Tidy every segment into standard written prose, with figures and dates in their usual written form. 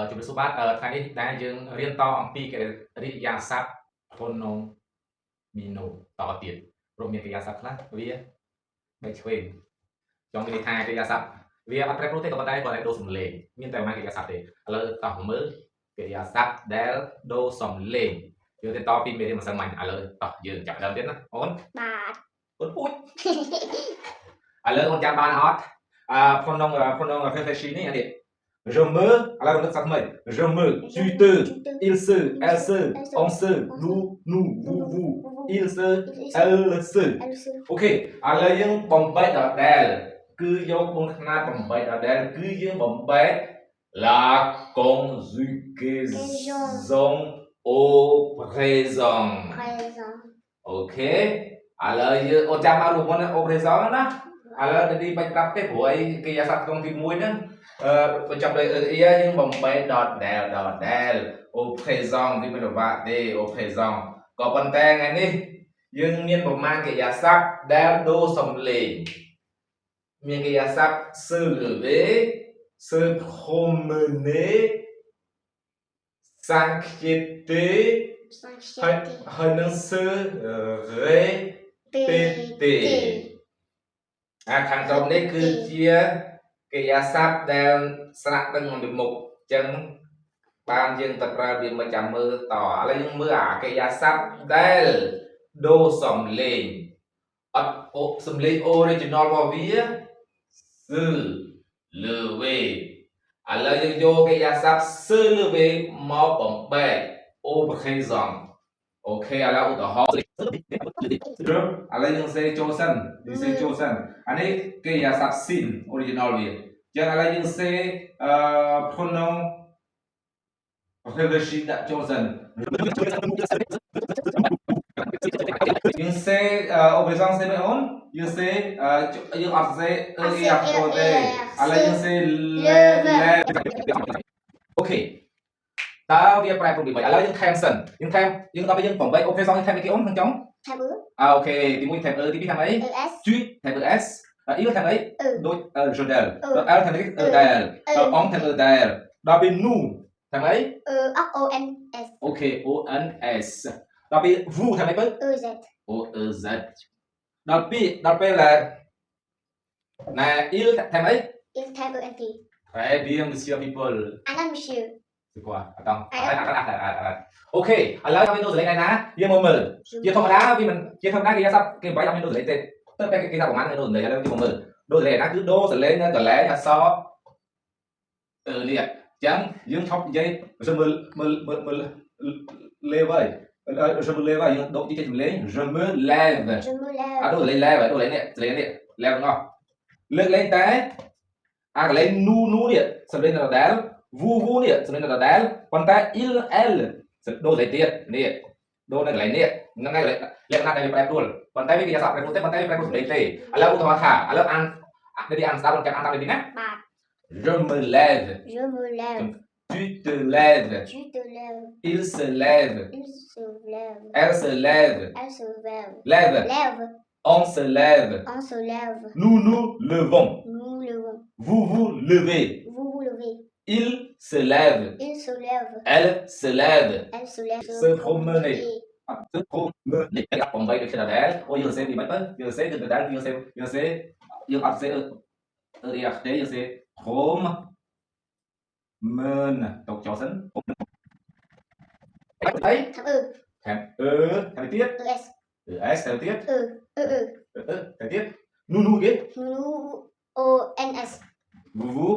ជំរាបសួរបាទថ្ងៃនេះដែលយើងរៀនតអំពីកិរិយាសព្ទ pronomino តទៀតព្រោះមានកិរិយាសព្ទខ្លះវាបែកឆ្វេងចង់មានន័យថាកិរិយាសព្ទវាអត់ប្រែប្រួលទេក៏ប៉ុន្តែគាត់តែដូរសំឡេងមានតែប៉ុន្មានកិរិយាសព្ទទេឥឡូវតោះមើលកិរិយាសព្ទដែលដូរសំឡេងយើងទៅតពីមេរៀនម្សិលមិញឥឡូវតោះយើងចាប់ដើមទៀតណាអូនបាទអូនពូជឥឡូវអូនចាំបានអត់pronom réfléchi នេះអានេះJe me, alors on a ça je me, tu te, il se, elle se, on se, nous, vous, il se, elle se. Ok, alorsយើងបំបែកដដែលគឺយកក្បួនខ្នាតបំបែកដដែលគឺយើងបំបែក la conjugaison au présent. Ok, ឥឡូវយើងអូនចាំបានរូបមន្ត au présent ណាឥឡូវនេះបាច់ប្រាប់ទេព្រោះអីកិរិយាសព្ទក្នុងទី1ហ្នឹងបញ្ចប់ដោយ ER យើងបំបែកដដែល au présent វាមិនពិបាកទេ au présent ក៏ប៉ុន្តែថ្ងៃនេះយើងមានប្រមាណកិរិយាសព្ទដែលដូរសំឡេងមានកិរិយាសព្ទ se lever se promener s'inquiéter ហើយនឹង se répéter ខាងក្រោមនេះគឺជាកិរិយាសព្ទដែលស្រាក់ដឹងពីមុខអញ្ចឹងបានយើងទៅប្រើវាមិនចាំមើលតឥឡូវយើងមើលអាកិរិយាសព្ទដែលដូរសំឡេងអត់សំឡេង original របស់វា se lever ឥឡូវយើងយកកិរិយាសព្ទ se lever មកបំបែក au présent អូខេឥឡូវឧទាហរណ៍ឥឡូវយើងសេចូលសិនអានេះកិរិយាសព្ទ sin original វាអញ្ចឹងឥឡូវយើងសេpronom réfléchi ដាក់ចូលសិនយើងសេ au présent សេមែនអូនយើងសេយើងអត់សេ ER ចូលទេឥឡូវយើងសេ អូខេតើវាប្រែប្រួលពីម៉េចឥឡូវយើងថែមសិនយើងដល់ពេលយើងបំបែក au présent យើងថែមអីគេអូនខាងចុងថែមអូខេទី1ថែមទី2ថែមអី tu ថែម s il ថែមអីដូច jodel l ថែមអី del on ថែម del ដល់ពេល nous ថែមអី ons អូខេ ons ដល់ពេល vous ថែមអីបើ ez ដល់ពេលណែ il ថែមអី il ថែម ent très bien monsieur people Alan monsieur c'est quoi attendsអូខេឥឡូវដល់ពេលដូរសលេងណាយើងមកមើលជាធម្មតាវាមិនជាធម្មតាគេយកសັບគេមិនបាច់ដល់ពេលដូរសលេងទេទៅតែគេថាប្រហែលដូរសលេងឥឡូវយើងមកមើលដូរសលេងណាគឺដូរសលេងនៅកន្លែងអក្សរនេះអញ្ចឹងយើងឈប់និយាយមើលលេវហើយje me lève យើងដូរទីសំឡេង je me lève អត់ដូរសលេង lève ដូរសលេងនេះសលេងនេះ lève ទាំងអស់លើកលែងតែអាកន្លែង nous នេះសំឡេងដដែល vous នេះសំឡេងដដែលប៉ុន្តែ il elle ដូរសលេងទៀតនេះដូរនៅកន្លែងនេះហ្នឹងហើយលក្ខណៈដែលវាប្រែប្រួលប៉ុន្តែវាគេថាប្រែប្រួលទេប៉ុន្តែវាប្រែប្រួលសំឡេងទេឥឡូវឧទាហរណ៍ថាឥឡូវអានស្ដាប់លោកចាំអានតាមនេះណាបាទ je me lève tu te lèves il se lève elle se lève lève on se lève nous nous levons vous levez il se lève elle se lève se promener se promener បំបីដូចគ្នាដដែលអូយើងសេពីមិនទៅយើងសេគឺដដែលយើងសេយើងអត់សេរៀបទេយើងសេ promen តកចោលសិនអីថែមថែមទៀត es ថែមទៀតថែមទៀត nous គេ ons vous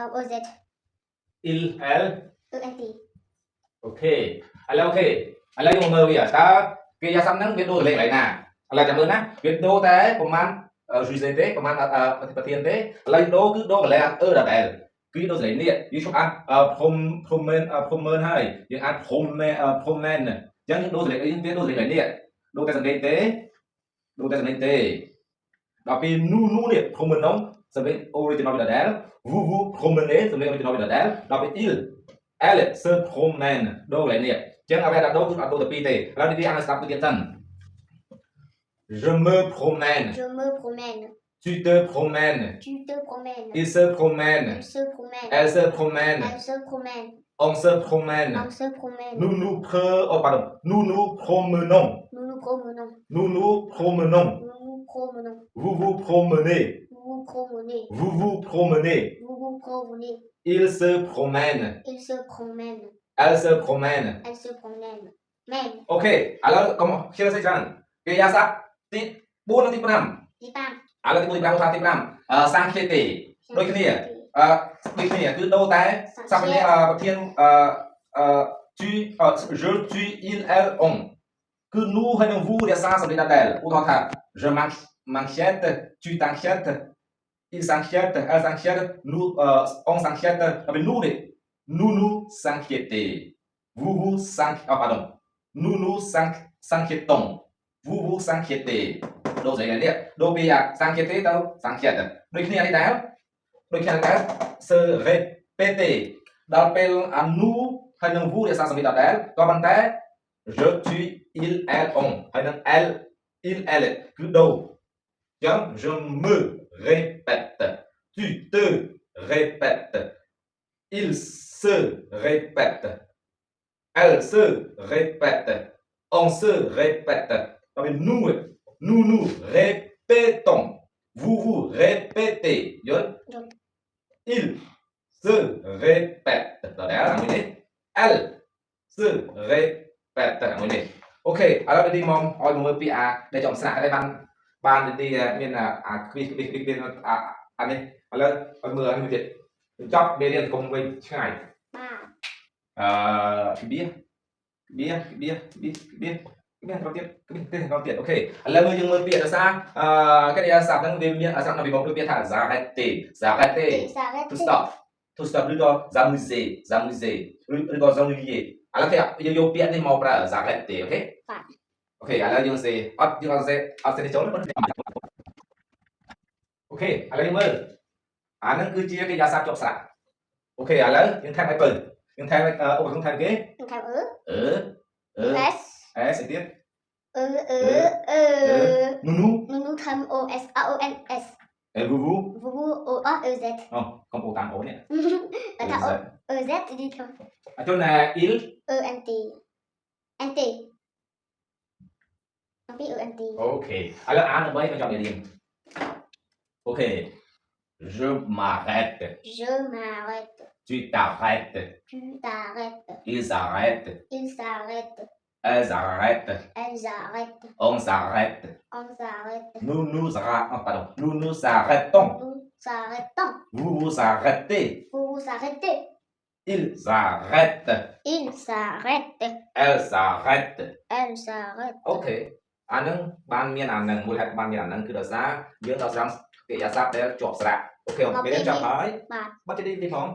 oz il elle ent អូខេឥឡូវយើងមើលវាតើកិរិយាសព្ទហ្នឹងវាដូរសលេងកន្លែងណាឥឡូវចាំមើលណាវាដូរតែប្រហែលsujet ទេប្រហែលប្រធានទេឥឡូវដូរគឺដូរកន្លែងដដែលគឺដូរសលេងនេះយើងឈប់អានpromen ហើយយើងអាន promen អញ្ចឹងដូរសលេងវាដូរសលេងនេះដូរតែសលេងទេដល់ពេល nous នេះ promenons សលេង original ដដែល vous promenez សលេង original ដដែលដល់ពេល il elle se promène ដូរកន្លែងនេះអញ្ចឹងអ្វីដែលដូរគឺអត់ដូរតែពីរទេឥឡូវនេះអានស្ដាប់ទៅទៀតសិនje me promène tu te promènes Tu te promènes. il se promène Il se promène. elle se promène Elle se promène. on se promène On se promène. nous nous promenons Nous nous promenons. nous nous promenons Nous nous promenons. vous vous promenez Vous vous promenez. vous vous promenez Vous vous promenez. il se promène Il se promène. elle se promène Elle se promène. Même. ok ឥឡូវកុំជឿស្អីច្រើនកិរិយាសព្ទទី4និងទី5 ទី5 ឥឡូវទី4ទី5ថាទី5សាងឃ្លាទេដូចគ្នាដូចគ្នាគឺដូរតែសព្ទនេះប្រធានtu je tu il elle on គឺ nous ហើយនឹង vous រក្សាសម្លេងដដែលឧទាហរណ៍ថា je m'inquiète tu t'inquiètes il s'inquiète elle s'inquiète nous on s'inquiète ដល់ពេល nous នេះ nous nous s'inquiéter vous vous nous nous s'inquiétons vous vous s'inquiétez ដូរស្អីនេះដូរពី s'inquiéter ទៅ s'inquiète ដូចគ្នានេះដែរ se répéter ដល់ពេល nous ហើយនឹង vous រក្សាសម្លេងដដែលក៏ប៉ុន្តែ je tu il elle on ហើយនឹង elle il elle គឺដូរអញ្ចឹង je me répète tu te répètes il se répète elle se répète on se répète nous nous répétons vous vous répétez il se répète ដល់ដែរមួយនេះ elle se répète មួយនេះអូខេឥឡូវនេះមកឲ្យមើលពីដែលចំស្រាក់ហើយបានទីមានគ្វីសមានអានេះឥឡូវឲ្យមើលនេះទៀតចប់មេរៀនកុំវិញឆ្ងាយ បៀទៀតអូខេឥឡូវយើងមើលពាក្យភាសាកិរិយាសព្ទហ្នឹងវាមានអក្សរនៅពីមុខដូចពាក្យថា s'arrêter to stop ឬក៏ s'amuser ឬក៏ s'ennuyer ឥឡូវគេយើងយកពាក្យនេះមកប្រើ s'arrêter អូខេអូខេឥឡូវយើងសេអត់សេចូលអូខេឥឡូវយើងមើលអាហ្នឹងគឺជាកិរិយាសព្ទជាប់ស្រៈអូខេឥឡូវយើងថែមឲ្យពើយើងថែមឧបសង្ខថែមគេ ថែម S S អីទៀត nous ថែម O S A O N S vous vous O E Z កំពុងតាមអូនេះ ថា E Z ទីធំ អញ្ចឹងil E N T N T អំពី E N T អូខេឥឡូវអានដើម្បីបញ្ចប់មេរៀនអូខេ je m'arrête tu t'arrêtes il s'arrête elle s'arrête on s'arrête nous nous arrêtons vous vous arrêtez il s'arrête elle s'arrête អូខេអានឹងបានមានអានឹងមូលហេតុបានមានអានឹងគឺដោយសារយើងដល់ស្រាំកិរិយាសព្ទដែលជាប់ស្រៈអូខេមេរៀនចប់ហើយបាទជិះទីផង